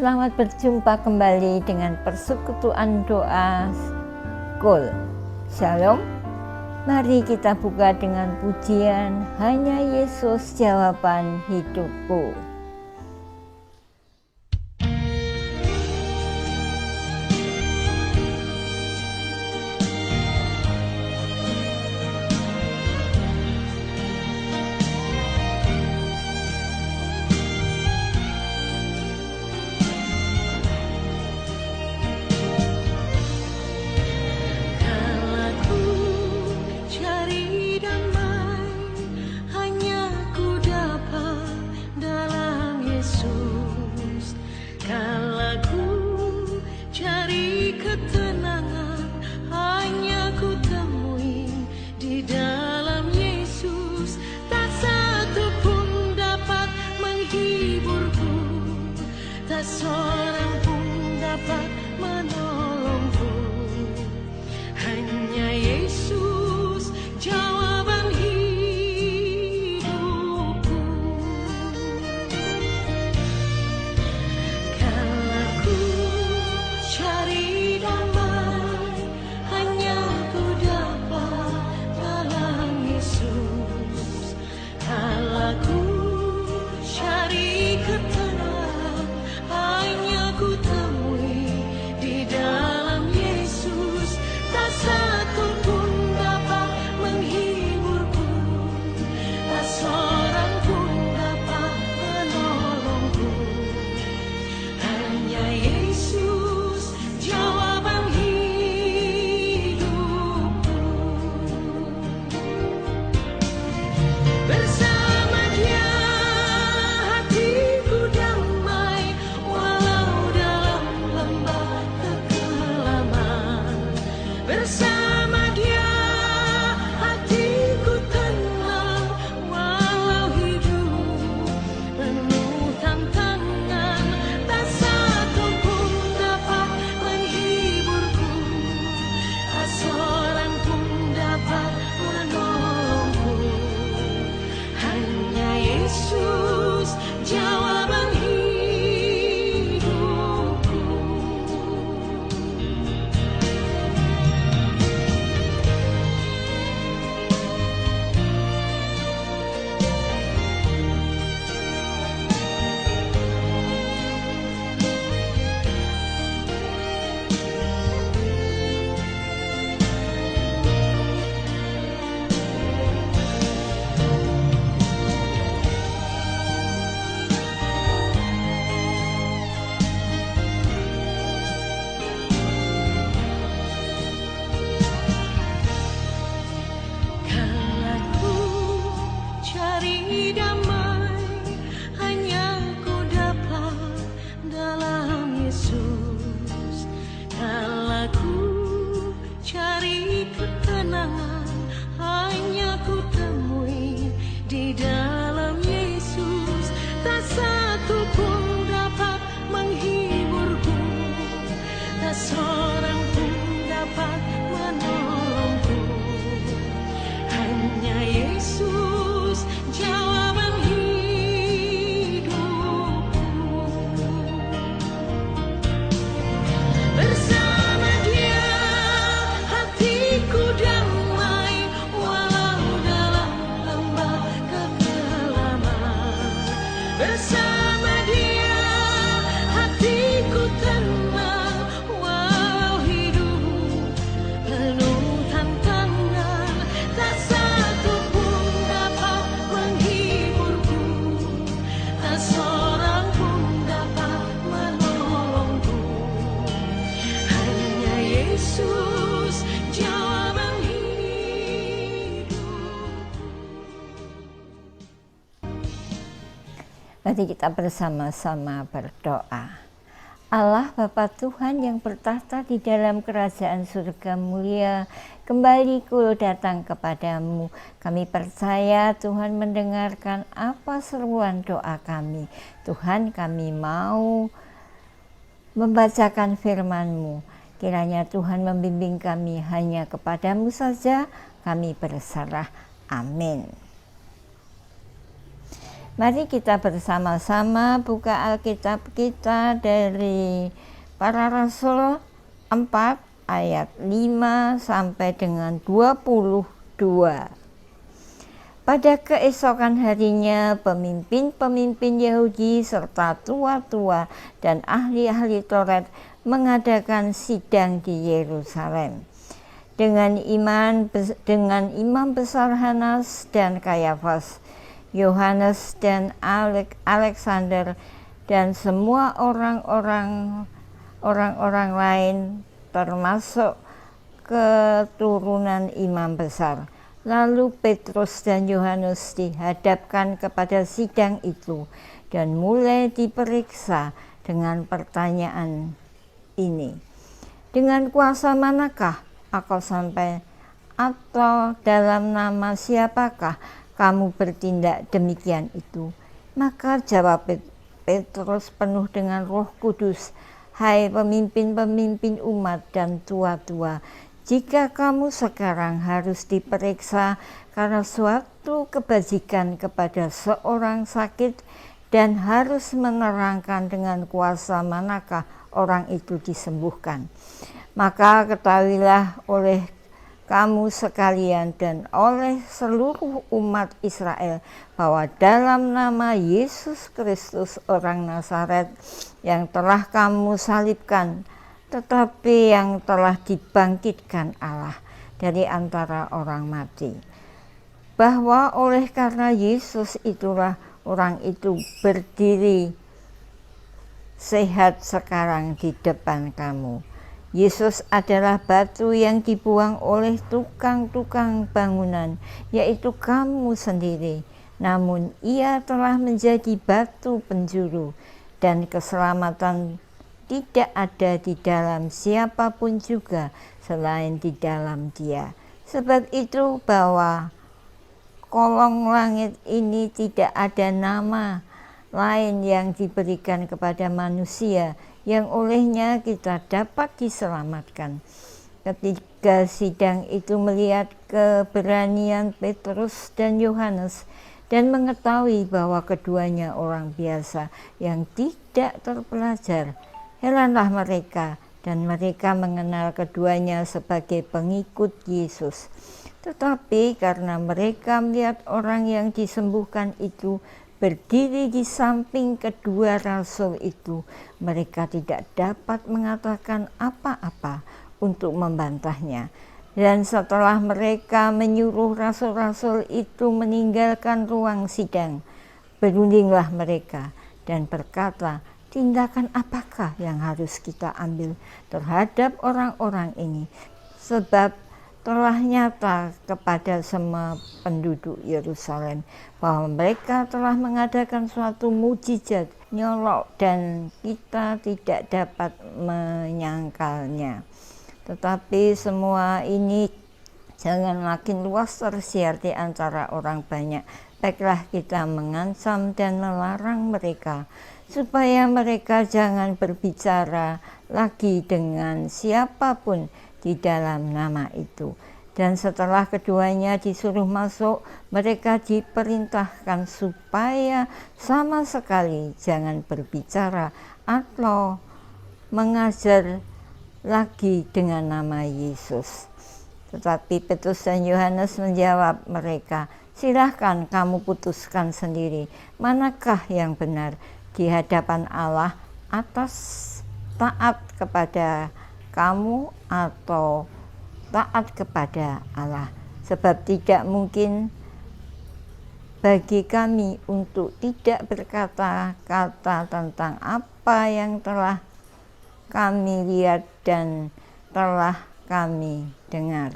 selamat berjumpa kembali dengan persekutuan doa Kul. Shalom. Mari kita buka dengan pujian Hanya Yesus Jawaban Hidupku. Seorang pun dapat menolongku, hanya Yesus jawaban hidupku. Kalau ku cari damai, hanya ku dapat dalam Yesus. Kalau ku cari ketenangan, hanya ku temui di dalam Yesus. Tak satu pun dapat menghiburku, tak seorang pun dapat menolongku, hanya Yesus jawaban hidupku. Bersama Dia hatiku damai, walau dalam lembah kekelaman. Bersama Dia hatiku tenang, walau hidup penuh tantangan. Tak satu pun dapat menghiburku, tak seorang pun dapat menolongku, hanya Yesus jawaban hidupku. Kalau ku cari damai, hanya ku dapat dalam Yesus. Kalau ku cari ketenangan, hanya ku temui di dalam Yesus. Tak satu pun dapat menghiburku, tak seorang pun dapat menolongku, hanya Yesus jawaban hidupku. Bersama Dia hatiku damai, walau dalam lembah kekelaman. Bersama Dia hatiku tenang, walau hidup penuh tantangan. Tak satu pun dapat menghiburku, tak seorang pun dapat menolongku, hanya Yesus jawaban hidupku. Mari kita bersama-sama berdoa. Allah Bapa Tuhan yang bertahta di dalam kerajaan surga mulia, kembali Kul datang kepadamu. Kami percaya Tuhan mendengarkan apa seruan doa kami. Tuhan, kami mau membacakan firman-Mu. Kiranya Tuhan membimbing kami, hanya kepadamu saja kami berserah. Amin. Mari kita bersama-sama buka Alkitab kita dari Para Rasul 4 ayat 5 sampai dengan 22. Pada keesokan harinya, pemimpin-pemimpin Yahudi serta tua-tua dan ahli-ahli Taurat mengadakan sidang di Yerusalem. Dengan imam besar Hanas dan Kayafas, Yohanes dan Alexander, dan semua orang-orang lain termasuk keturunan imam besar. Lalu Petrus dan Yohanes dihadapkan kepada sidang itu dan mulai diperiksa dengan pertanyaan ini. Dengan kuasa manakah engkau sampai, atau dalam nama siapakah kamu bertindak demikian itu? Maka jawab Petrus penuh dengan Roh Kudus, hai pemimpin-pemimpin umat dan tua-tua, jika kamu sekarang harus diperiksa karena suatu kebajikan kepada seorang sakit dan harus menerangkan dengan kuasa manakah orang itu disembuhkan, maka ketahuilah oleh kamu sekalian dan oleh seluruh umat Israel bahwa dalam nama Yesus Kristus orang Nazaret yang telah kamu salibkan, tetapi yang telah dibangkitkan Allah dari antara orang mati, bahwa oleh karena Yesus itulah orang itu berdiri sehat sekarang di depan kamu. Yesus adalah batu yang dibuang oleh tukang-tukang bangunan, yaitu kamu sendiri. Namun ia telah menjadi batu penjuru, dan keselamatan tidak ada di dalam siapapun juga selain di dalam Dia. Sebab itu bahwa kolong langit ini tidak ada nama lain yang diberikan kepada manusia yang olehnya kita dapat diselamatkan. Ketika sidang itu melihat keberanian Petrus dan Yohanes dan mengetahui bahwa keduanya orang biasa yang tidak terpelajar, heranlah mereka, dan mereka mengenal keduanya sebagai pengikut Yesus. Tetapi karena mereka melihat orang yang disembuhkan itu berdiri di samping kedua rasul itu, mereka tidak dapat mengatakan apa-apa untuk membantahnya. Dan setelah mereka menyuruh rasul-rasul itu meninggalkan ruang sidang, berundinglah mereka dan berkata, tindakan apakah yang harus kita ambil terhadap orang-orang ini? Sebab telah nyata kepada semua penduduk Yerusalem bahwa mereka telah mengadakan suatu mukjizat nyolok dan kita tidak dapat menyangkalnya. Tetapi semua ini jangan makin luas tersiar di antara orang banyak. Baiklah kita mengancam dan melarang mereka supaya mereka jangan berbicara lagi dengan siapapun di dalam nama itu. Dan setelah keduanya disuruh masuk, mereka diperintahkan supaya sama sekali jangan berbicara atau mengajar lagi dengan nama Yesus. Tetapi Petrus dan Yohanes menjawab mereka, silahkan kamu putuskan sendiri, manakah yang benar di hadapan Allah, atas taat kepada kamu atau taat kepada Allah. Sebab tidak mungkin bagi kami untuk tidak berkata-kata tentang apa yang telah kami lihat dan telah kami dengar.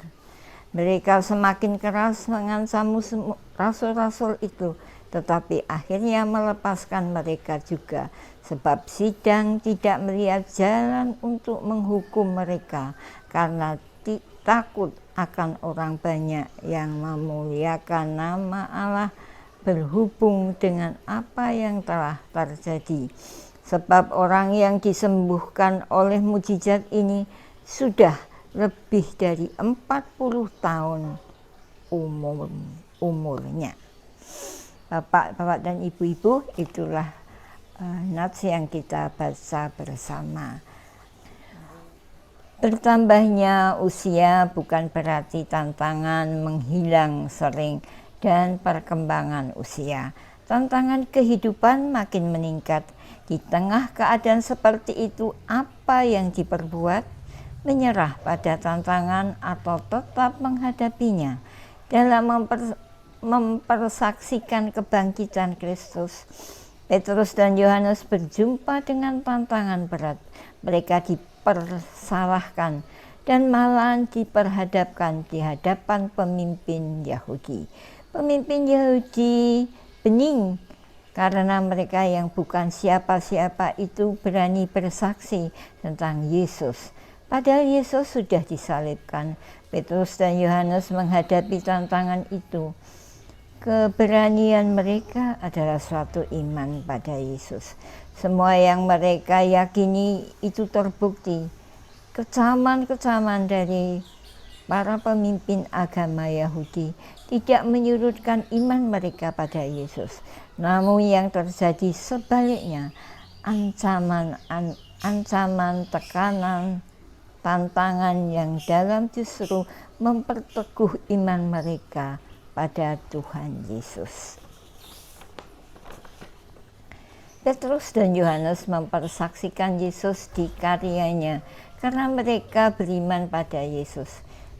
Mereka semakin keras mengancam rasul-rasul itu, tetapi akhirnya melepaskan mereka juga, sebab sidang tidak melihat jalan untuk menghukum mereka karena takut akan orang banyak yang memuliakan nama Allah berhubung dengan apa yang telah terjadi. Sebab orang yang disembuhkan oleh mukjizat ini sudah lebih dari 40 tahun umurnya. Bapak-bapak dan ibu-ibu, itulah nats yang kita baca bersama. Bertambahnya usia bukan berarti tantangan menghilang sering dan perkembangan usia. Tantangan kehidupan makin meningkat. Di tengah keadaan seperti itu, apa yang diperbuat? Menyerah pada tantangan atau tetap menghadapinya dalam mempersaksikan kebangkitan Kristus. Petrus dan Yohanes berjumpa dengan tantangan berat. Mereka dipersalahkan dan malah diperhadapkan di hadapan pemimpin Yahudi. Pemimpin Yahudi bening karena mereka yang bukan siapa-siapa itu berani bersaksi tentang Yesus. Padahal Yesus sudah disalibkan. Petrus dan Yohanes menghadapi tantangan itu. Keberanian mereka adalah suatu iman pada Yesus. Semua yang mereka yakini itu terbukti. Kecaman-kecaman dari para pemimpin agama Yahudi tidak menyurutkan iman mereka pada Yesus. Namun yang terjadi sebaliknya, ancaman, tekanan, tantangan yang dalam justru memperteguh iman mereka pada Tuhan Yesus. Petrus dan Yohanes mempersaksikan Yesus di karyanya karena mereka beriman pada Yesus.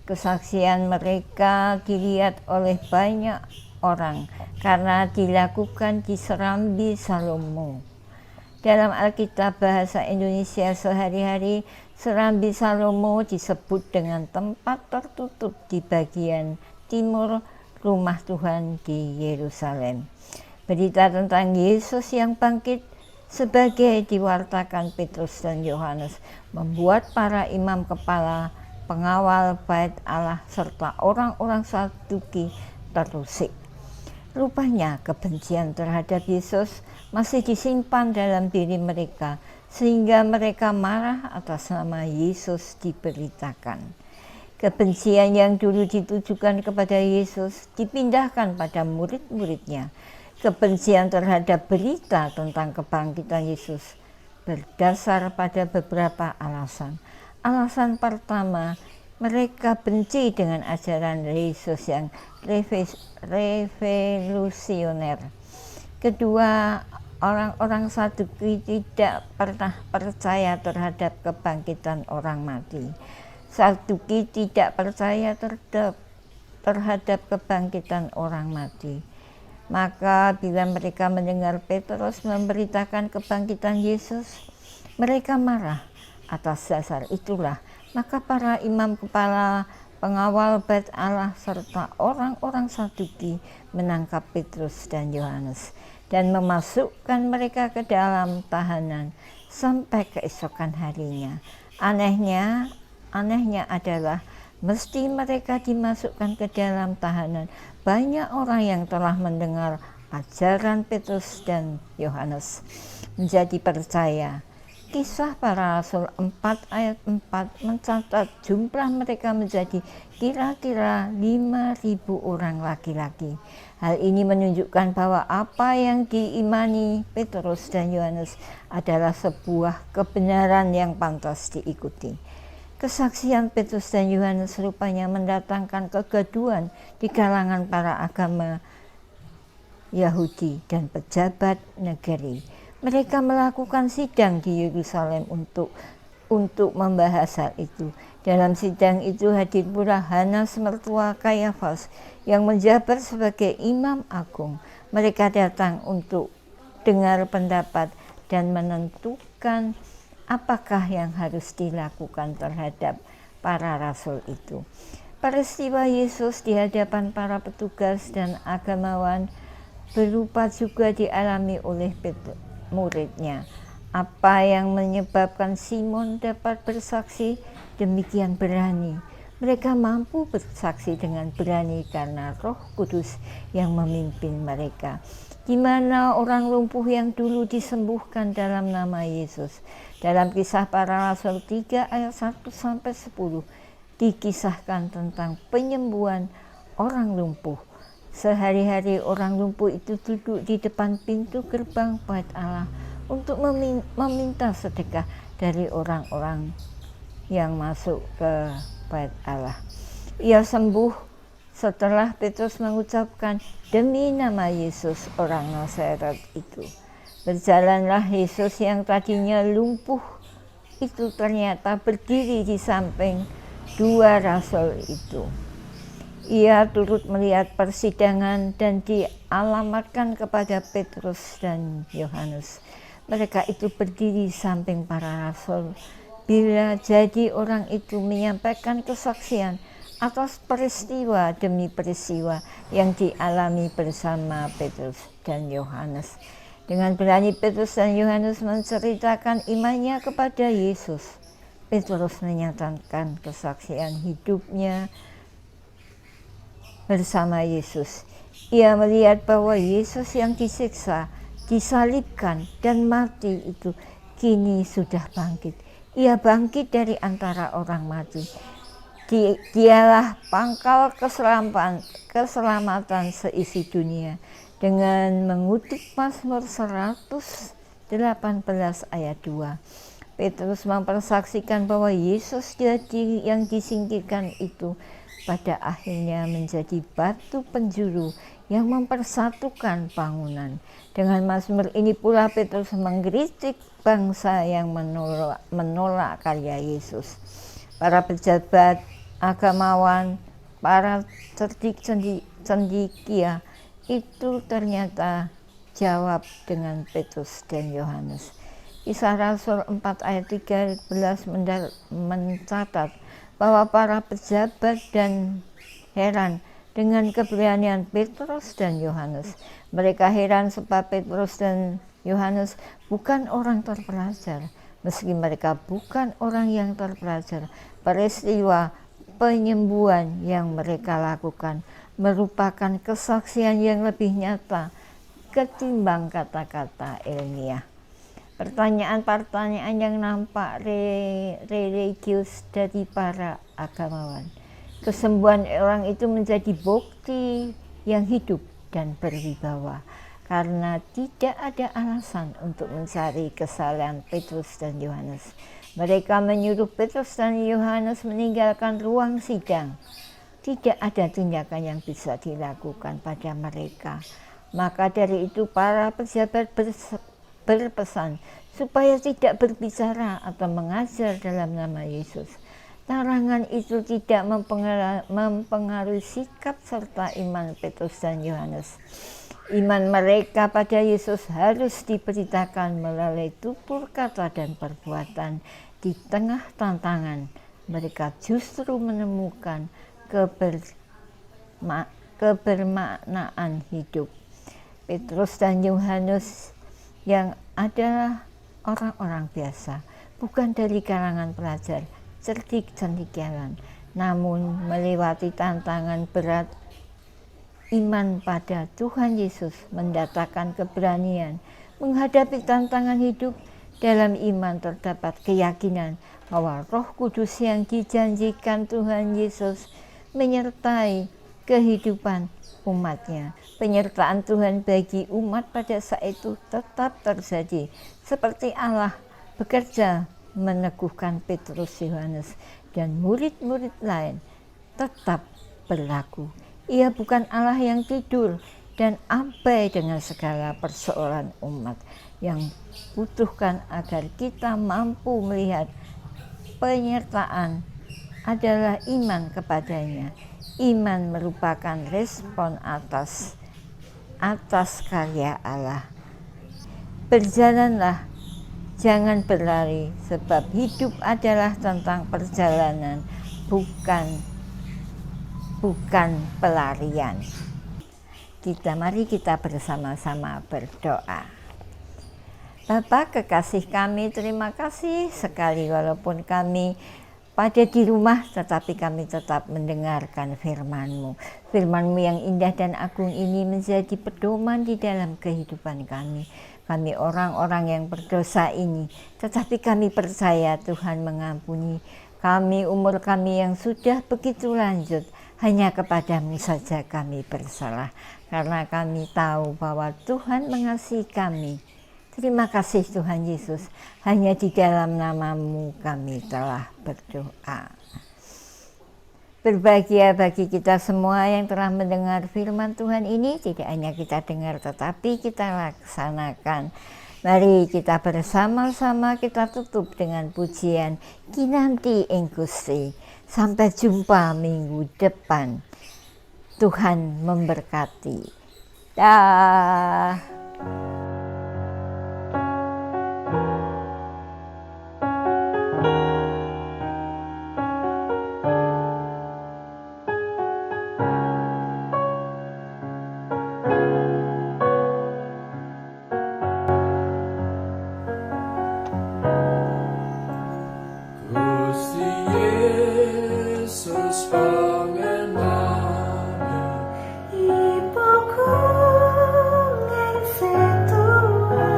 Kesaksian mereka dilihat oleh banyak orang karena dilakukan di Serambi Salomo. Dalam Alkitab bahasa Indonesia sehari-hari, Serambi Salomo disebut dengan tempat tertutup di bagian timur rumah Tuhan di Yerusalem. Berita tentang Yesus yang bangkit sebagai diwartakan Petrus dan Yohanes membuat para imam kepala, pengawal bait Allah serta orang-orang Saduki terusik. Rupanya kebencian terhadap Yesus masih disimpan dalam diri mereka sehingga mereka marah atas nama Yesus diberitakan. Kebencian yang dulu ditujukan kepada Yesus dipindahkan pada murid-muridnya. Kebencian terhadap berita tentang kebangkitan Yesus berdasar pada beberapa alasan. Alasan pertama, mereka benci dengan ajaran Yesus yang revolusioner. Kedua, orang-orang Saduki tidak pernah percaya terhadap kebangkitan orang mati. Saduki tidak percaya terhadap kebangkitan orang mati. Maka bila mereka mendengar Petrus memberitakan kebangkitan Yesus, mereka marah. Atas dasar itulah, maka para imam kepala, pengawal bait Allah serta orang-orang Saduki menangkap Petrus dan Yohanes dan memasukkan mereka ke dalam tahanan sampai keesokan harinya. Anehnya adalah mesti mereka dimasukkan ke dalam tahanan. Banyak orang yang telah mendengar ajaran Petrus dan Yohanes menjadi percaya. Kisah Para Rasul 4 ayat 4 mencatat jumlah mereka menjadi kira-kira 5.000 orang laki-laki. Hal ini menunjukkan bahwa apa yang diimani Petrus dan Yohanes adalah sebuah kebenaran yang pantas diikuti. Kesaksian Petrus dan Yohanes rupanya mendatangkan kegaduhan di kalangan para agama Yahudi dan pejabat negeri. Mereka melakukan sidang di Yerusalem untuk membahas hal itu. Dalam sidang itu hadir pula Hanas mertua Kayafas yang menjabat sebagai imam agung. Mereka datang untuk dengar pendapat dan menentukan apakah yang harus dilakukan terhadap para rasul itu. Peristiwa Yesus di hadapan para petugas dan agamawan berupa juga dialami oleh muridnya. Apa yang menyebabkan Simon dapat bersaksi demikian berani? Mereka mampu bersaksi dengan berani karena Roh Kudus yang memimpin mereka. Di mana orang lumpuh yang dulu disembuhkan dalam nama Yesus. Dalam Kisah Para Rasul 3 ayat 1-10 dikisahkan tentang penyembuhan orang lumpuh. Sehari-hari orang lumpuh itu duduk di depan pintu gerbang Bait Allah untuk meminta sedekah dari orang-orang yang masuk ke Bait Allah. Ia sembuh setelah Petrus mengucapkan, "Demi nama Yesus orang Nazaret itu." Berjalanlah Yesus yang tadinya lumpuh itu ternyata berdiri di samping dua rasul itu. Ia turut melihat persidangan dan dialamatkan kepada Petrus dan Yohanes. Mereka itu berdiri di samping para rasul. Bila jadi orang itu menyampaikan kesaksian atas peristiwa demi peristiwa yang dialami bersama Petrus dan Yohanes. Dengan berani Petrus dan Yohanes menceritakan imannya kepada Yesus. Petrus menyatakan kesaksian hidupnya bersama Yesus. Ia melihat bahwa Yesus yang disiksa, disalibkan, dan mati itu kini sudah bangkit. Ia bangkit dari antara orang mati. Dialah pangkal keselamatan seisi dunia. Dengan mengutip Mazmur 118 ayat 2, Petrus mempersaksikan bahwa Yesus yang disingkirkan itu pada akhirnya menjadi batu penjuru yang mempersatukan bangunan. Dengan Mazmur ini pula Petrus mengkritik bangsa yang menolak karya Yesus. Para pejabat, agamawan, para cerdik cendekia itu ternyata jawab dengan Petrus dan Yohanes. Kisah Rasul 4 ayat 13 mencatat bahwa para pejabat dan heran dengan keberanian Petrus dan Yohanes. Mereka heran sebab Petrus dan Yohanes bukan orang terpelajar. Meski mereka bukan orang yang terpelajar, peristiwa penyembuhan yang mereka lakukan merupakan kesaksian yang lebih nyata ketimbang kata-kata ilmiah. Pertanyaan-pertanyaan yang nampak religius dari para agamawan. Kesembuhan orang itu menjadi bukti yang hidup dan berwibawa, karena tidak ada alasan untuk mencari kesalahan Petrus dan Yohanes. Mereka menyuruh Petrus dan Yohanes meninggalkan ruang sidang. Tidak ada tindakan yang bisa dilakukan pada mereka. Maka dari itu para pejabat berpesan supaya tidak berbicara atau mengajar dalam nama Yesus. Larangan itu tidak mempengaruhi sikap serta iman Petrus dan Yohanes. Iman mereka pada Yesus harus diberitakan melalui tutur kata dan perbuatan. Di tengah tantangan, mereka justru menemukan kebermaknaan hidup. Petrus dan Yohanes yang adalah orang-orang biasa, bukan dari kalangan pelajar, cerdik cendekiawan, namun melewati tantangan berat. Iman pada Tuhan Yesus mendatangkan keberanian menghadapi tantangan hidup. Dalam iman terdapat keyakinan bahwa Roh Kudus yang dijanjikan Tuhan Yesus menyertai kehidupan umatnya. Penyertaan Tuhan bagi umat pada saat itu tetap terjadi, seperti Allah bekerja meneguhkan Petrus, Yohanes, dan murid-murid lain tetap berlaku. Ia bukan Allah yang tidur dan abai dengan segala persoalan umat, yang butuhkan agar kita mampu melihat penyertaan adalah iman kepadanya. Iman merupakan respon atas karya Allah. Berjalanlah, jangan berlari, sebab hidup adalah tentang perjalanan, bukan pelarian. Mari kita bersama-sama berdoa. Bapa kekasih kami, terima kasih sekali walaupun kami pada di rumah, tetapi kami tetap mendengarkan firman-Mu. Firman-Mu yang indah dan agung ini menjadi pedoman di dalam kehidupan kami. Kami orang-orang yang berdosa ini, tetapi kami percaya Tuhan mengampuni kami. Umur kami yang sudah begitu lanjut Hanya kepadamu saja kami bersalah, karena kami tahu bahwa Tuhan mengasihi kami. Terima kasih Tuhan Yesus, hanya di dalam namamu kami telah berdoa. Berbahagia bagi kita semua yang telah mendengar firman Tuhan ini, tidak hanya kita dengar tetapi kita laksanakan. Mari kita bersama-sama kita tutup dengan pujian Kinanti ing Gusti. Sampai jumpa minggu depan. Tuhan memberkati. Dah. Gusti Yesus pangenami Ibuku ing setua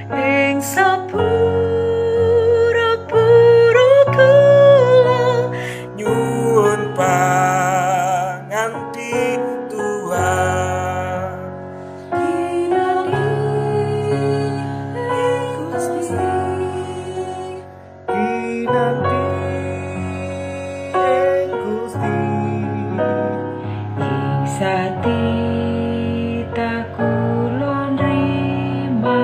ing sapura-pura kula nyuwun panganti Tuhan kinani ing Gusti kinanti ing Gusti ing satita kula nrima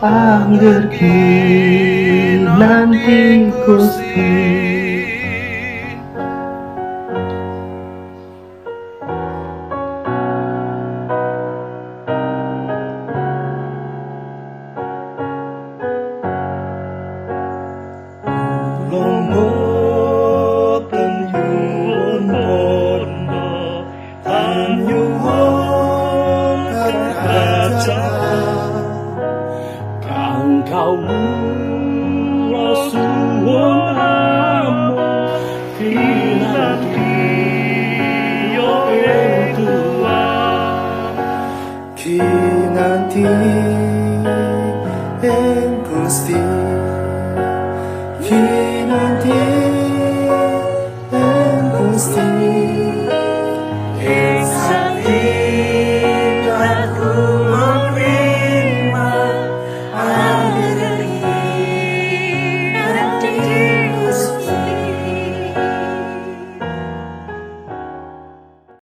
angger kinanti Gusti Lomboten nyuwun pondo nyuwun kerajaan kang kawula suwun amung kinanti yo ing Tuhan kinanti ing Gusti